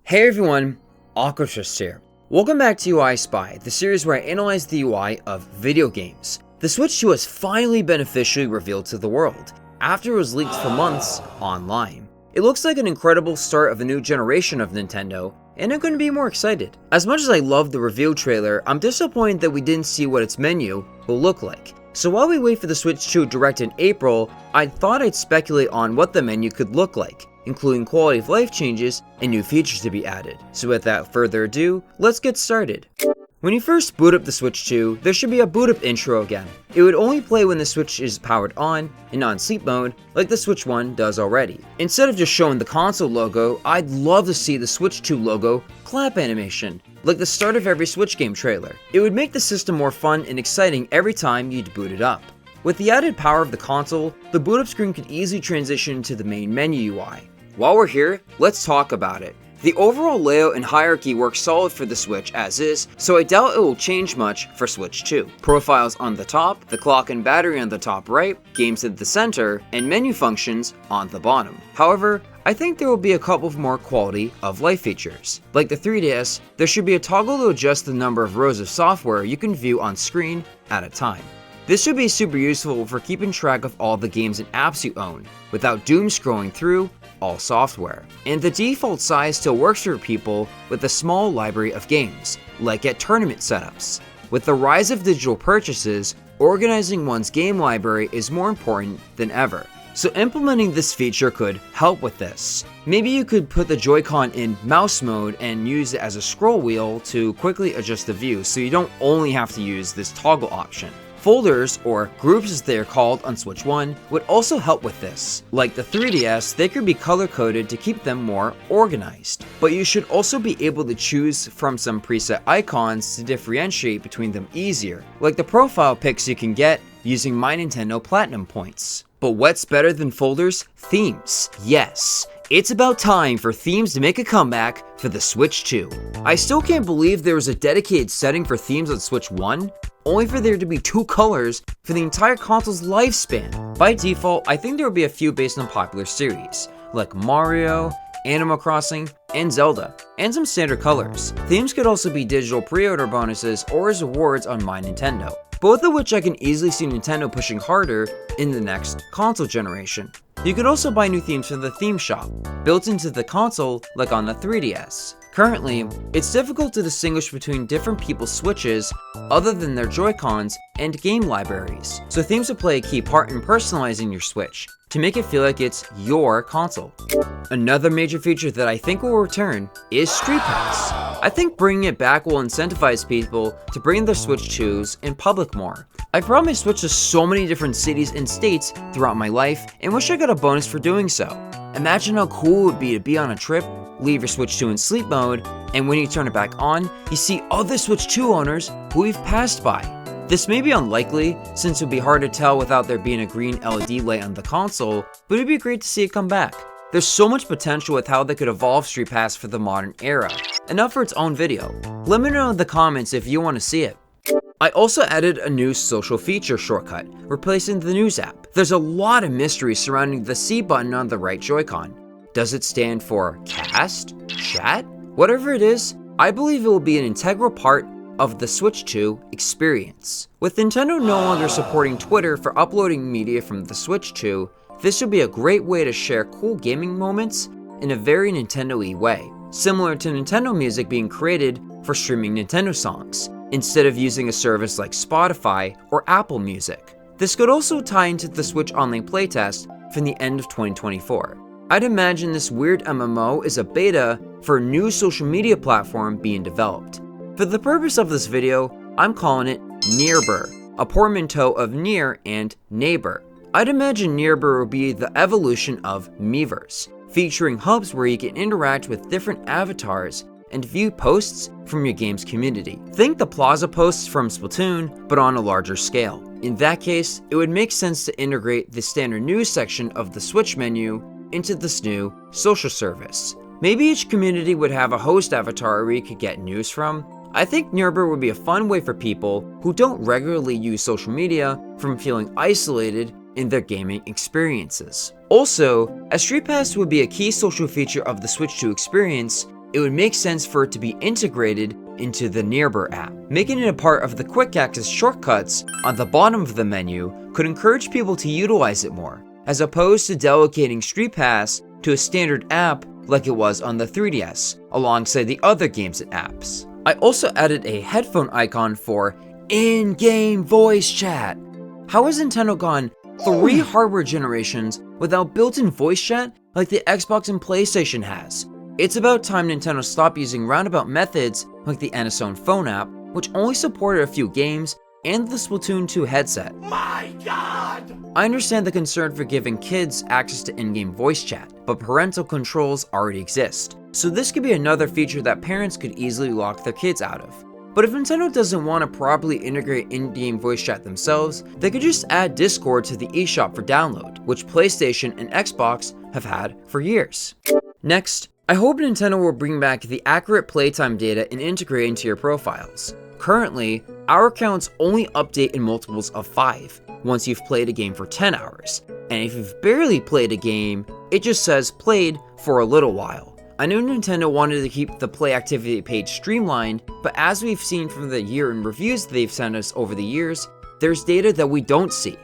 Hey everyone, AquaTwist here. Welcome back to UI Spy, the series where I analyze the UI of video games. The Switch 2 has finally been officially revealed to the world, after it was leaked for months online. It looks like an incredible start of a new generation of Nintendo, and I'm going to be more excited. As much as I love the reveal trailer, I'm disappointed that we didn't see what its menu will look like. So while we wait for the Switch 2 Direct in April, I thought I'd speculate on what the menu could look like, including quality of life changes and new features to be added. So without further ado, let's get started. When you first boot up the Switch 2, there should be a boot up intro again. It would only play when the Switch is powered on and on sleep mode, like the Switch 1 does already. Instead of just showing the console logo, I'd love to see the Switch 2 logo clap animation, like the start of every Switch game trailer. It would make the system more fun and exciting every time you'd boot it up. With the added power of the console, the boot up screen could easily transition to the main menu UI. While we're here, let's talk about it. The overall layout and hierarchy works solid for the Switch as is, so I doubt it will change much for Switch 2. Profiles on the top, the clock and battery on the top right, games at the center, and menu functions on the bottom. However, I think there will be a couple of more quality of life features. Like the 3DS, there should be a toggle to adjust the number of rows of software you can view on screen at a time. This should be super useful for keeping track of all the games and apps you own, without doom scrolling through all software. And the default size still works for people with a small library of games, like at tournament setups. With the rise of digital purchases, organizing one's game library is more important than ever. So implementing this feature could help with this. Maybe you could put the Joy-Con in mouse mode and use it as a scroll wheel to quickly adjust the view, so you don't only have to use this toggle option. Folders, or groups as they are called on Switch 1, would also help with this. Like the 3DS, they could be color-coded to keep them more organized. But you should also be able to choose from some preset icons to differentiate between them easier, like the profile pics you can get using My Nintendo Platinum points. But what's better than folders? Themes. Yes. It's about time for themes to make a comeback for the Switch 2. I still can't believe there was a dedicated setting for themes on Switch 1, only for there to be 2 colors for the entire console's lifespan. By default, I think there will be a few based on popular series, like Mario, Animal Crossing, and Zelda, and some standard colors. Themes could also be digital pre-order bonuses or as rewards on My Nintendo, both of which I can easily see Nintendo pushing harder in the next console generation. You could also buy new themes from the theme shop, built into the console like on the 3DS. Currently, it's difficult to distinguish between different people's Switches other than their Joy-Cons and game libraries, so themes will play a key part in personalizing your Switch to make it feel like it's your console. Another major feature that I think will return is StreetPass. I think bringing it back will incentivize people to bring their Switch 2s in public more. I've brought my Switch to so many different cities and states throughout my life and wish I got a bonus for doing so. Imagine how cool it would be to be on a trip, leave your Switch 2 in sleep mode, and when you turn it back on, you see other Switch 2 owners who you've passed by. This may be unlikely, since it would be hard to tell without there being a green LED light on the console, but it'd be great to see it come back. There's so much potential with how they could evolve StreetPass for the modern era, enough for its own video. Let me know in the comments if you want to see it. I also added a new social feature shortcut, replacing the News app. There's a lot of mystery surrounding the C button on the right Joy-Con. Does it stand for cast? Chat? Whatever it is, I believe it will be an integral part of the Switch 2 experience. With Nintendo no longer supporting Twitter for uploading media from the Switch 2, this would be a great way to share cool gaming moments in a very Nintendo-y way, similar to Nintendo Music being created for streaming Nintendo songs, instead of using a service like Spotify or Apple Music. This could also tie into the Switch Online playtest from the end of 2024. I'd imagine this weird MMO is a beta for a new social media platform being developed. For the purpose of this video, I'm calling it Nearber, a portmanteau of near and neighbor. I'd imagine Nearber will be the evolution of Miiverse, featuring hubs where you can interact with different avatars and view posts from your game's community. Think the Plaza posts from Splatoon, but on a larger scale. In that case, it would make sense to integrate the standard news section of the Switch menu into this new social service. Maybe each community would have a host avatar where you could get news from. I think Nearber would be a fun way for people who don't regularly use social media from feeling isolated in their gaming experiences. Also, as StreetPass would be a key social feature of the Switch 2 experience, it would make sense for it to be integrated into the Nearby app. Making it a part of the quick access shortcuts on the bottom of the menu could encourage people to utilize it more, as opposed to delegating StreetPass to a standard app like it was on the 3DS, alongside the other games and apps. I also added a headphone icon for in-game voice chat. How has Nintendo gone 3 hardware generations without built-in voice chat like the Xbox and PlayStation has? It's about time Nintendo stopped using roundabout methods like the NSO phone app, which only supported a few games, and the Splatoon 2 headset. My God! I understand the concern for giving kids access to in-game voice chat, but parental controls already exist, so this could be another feature that parents could easily lock their kids out of. But if Nintendo doesn't want to properly integrate in-game voice chat themselves, they could just add Discord to the eShop for download, which PlayStation and Xbox have had for years. Next, I hope Nintendo will bring back the accurate playtime data and integrate into your profiles. Currently, our accounts only update in multiples of 5 once you've played a game for 10 hours, and if you've barely played a game, it just says played for a little while. I know Nintendo wanted to keep the play activity page streamlined, but as we've seen from the year-end reviews they've sent us over the years, there's data that we don't see.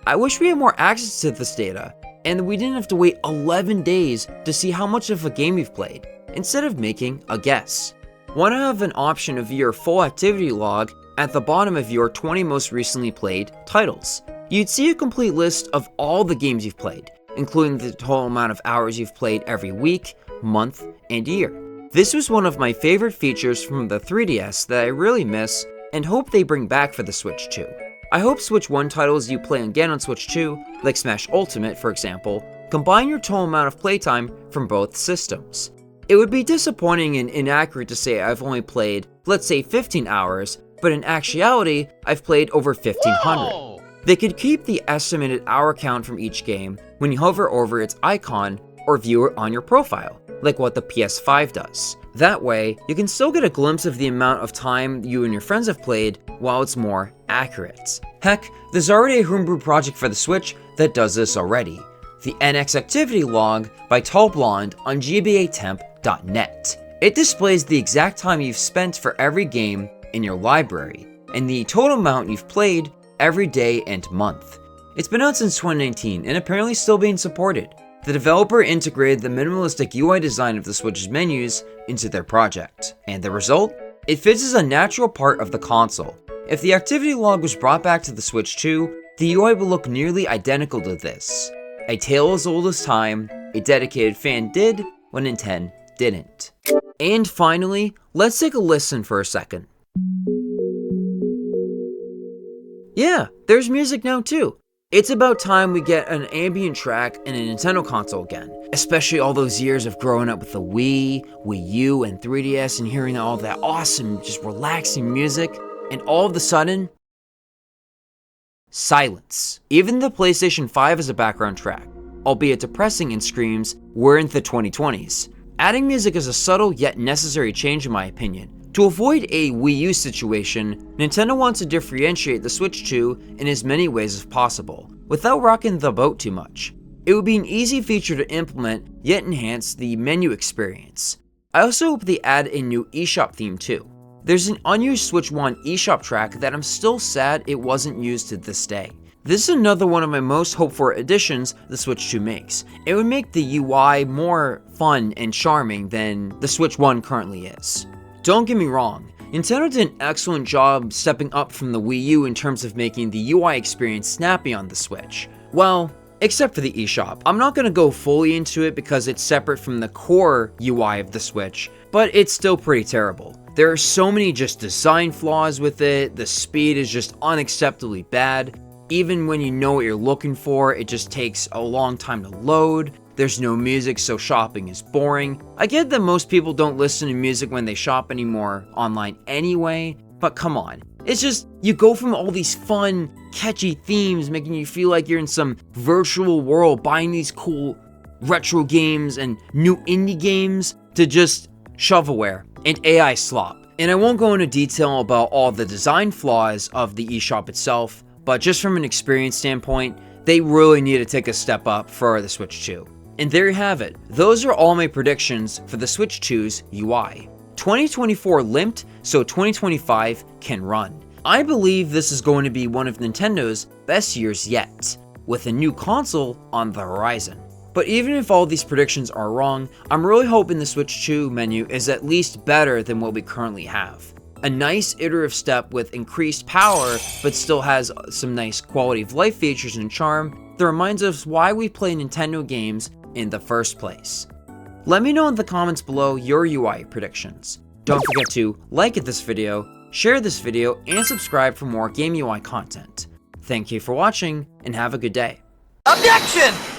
I wish we had more access to this data, and we didn't have to wait 11 days to see how much of a game you've played, instead of making a guess. Want to have an option of your full activity log at the bottom of your 20 most recently played titles. You'd see a complete list of all the games you've played, including the total amount of hours you've played every week, month, and year. This was one of my favorite features from the 3DS that I really miss and hope they bring back for the Switch 2. I hope Switch 1 titles you play again on Switch 2, like Smash Ultimate for example, combine your total amount of playtime from both systems. It would be disappointing and inaccurate to say I've only played, let's say 15 hours, but in actuality, I've played over 1500. Whoa! They could keep the estimated hour count from each game when you hover over its icon or view it on your profile, like what the PS5 does. That way, you can still get a glimpse of the amount of time you and your friends have played while it's more accurate. Heck, there's already a homebrew project for the Switch that does this already. The NX Activity Log by Tall Blonde on GBAtemp.net. It displays the exact time you've spent for every game in your library, and the total amount you've played every day and month. It's been out since 2019 and apparently still being supported. The developer integrated the minimalistic UI design of the Switch's menus into their project, and the result? It fits as a natural part of the console. If the activity log was brought back to the Switch 2, the UI will look nearly identical to this. A tale as old as time, a dedicated fan did when Nintendo didn't. And finally, let's take a listen for a second. Yeah, there's music now too. It's about time we get an ambient track in a Nintendo console again, especially all those years of growing up with the Wii, Wii U, and 3DS and hearing all that awesome, just relaxing music, and all of a sudden, silence. Even the PlayStation 5 is a background track, albeit depressing and screams, we're in the 2020s. Adding music is a subtle yet necessary change in my opinion. To avoid a Wii U situation, Nintendo wants to differentiate the Switch 2 in as many ways as possible, without rocking the boat too much. It would be an easy feature to implement, yet enhance the menu experience. I also hope they add a new eShop theme too. There's an unused Switch 1 eShop track that I'm still sad it wasn't used to this day. This is another one of my most hoped for additions the Switch 2 makes. It would make the UI more fun and charming than the Switch 1 currently is. Don't get me wrong, Nintendo did an excellent job stepping up from the Wii U in terms of making the UI experience snappy on the Switch. Well, except for the eShop. I'm not going to go fully into it because it's separate from the core UI of the Switch, but it's still pretty terrible. There are so many just design flaws with it, the speed is just unacceptably bad. Even when you know what you're looking for, it just takes a long time to load. There's no music, so shopping is boring. I get that most people don't listen to music when they shop anymore online anyway, but come on. It's just, you go from all these fun, catchy themes making you feel like you're in some virtual world buying these cool retro games and new indie games to just shovelware and AI slop. And I won't go into detail about all the design flaws of the eShop itself, but just from an experience standpoint, they really need to take a step up for the Switch 2. And there you have it. Those are all my predictions for the Switch 2's UI. 2024 limped, so 2025 can run. I believe this is going to be one of Nintendo's best years yet, with a new console on the horizon. But even if all these predictions are wrong, I'm really hoping the Switch 2 menu is at least better than what we currently have. A nice iterative step with increased power, but still has some nice quality of life features and charm that reminds us why we play Nintendo games in the first place. Let me know in the comments below your UI predictions. Don't forget to like this video, share this video, and subscribe for more game UI content. Thank you for watching, and have a good day. Objection!